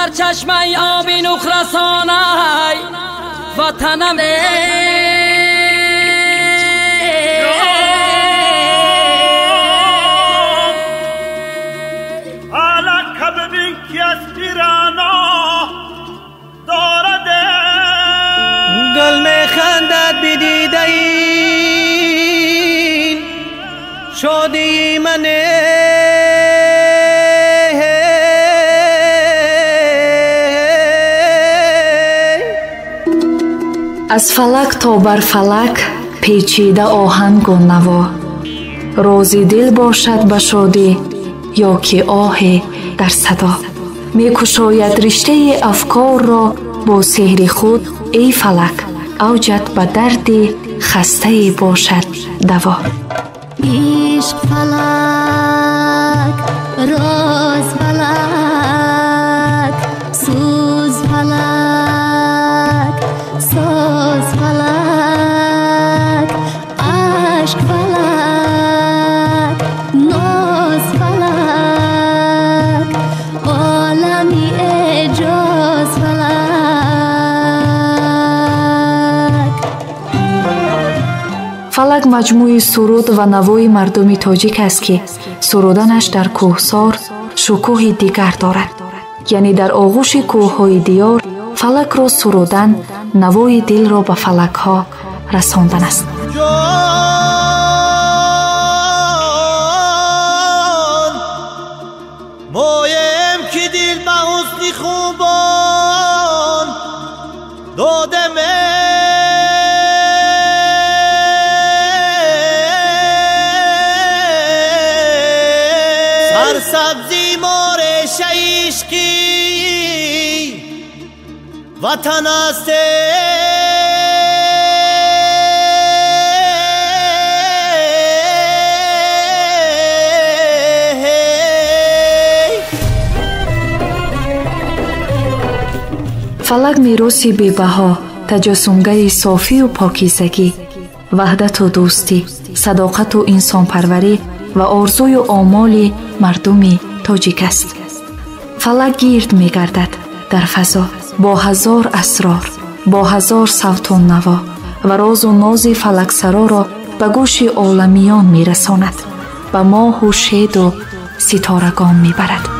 سرچشمه آبی نخرسانه وطنم حالا ببین که از پیرانا دارد گل میخندد بدیده این شادی منه از فلک تا بر فلک پیچیده آهنگ و نوا رازی دل باشد به شادی یا که آه در صدا میکشاید رشته افکار را با سحر خود ای فلک اوجت به درد خسته باشد دوا عشق فلک راز فلک سوز فلک ساز فلک عشق فلک ناز فلک عالمی اعجاز فلک. فلک مجموعی سرود و نوای مردمی تاجیک است که سرودنش در کوهسار شکوه دیگر دارد. یعنی در آغوش کوههای دیار فلک را سرودن نوای دل را به فلک ها رساندن است. مایم که دل به حسن خوبان دادم سرسبزی مار عشقی وطن است فلک میراثی بی‌بها، تجسمگر صافی و پاکیزگی، وحدت و دوستی، صداقت و انسان پروری و آرزوی و آمال مردم تاجیک است. فلک گرد می‌گردد در فضا با هزار اسرار، با هزار صوت و نوا و راز و ناز فلک سرا را به گوش عالمیان می‌رساند، به ماه و شید و ستارگان می‌برد.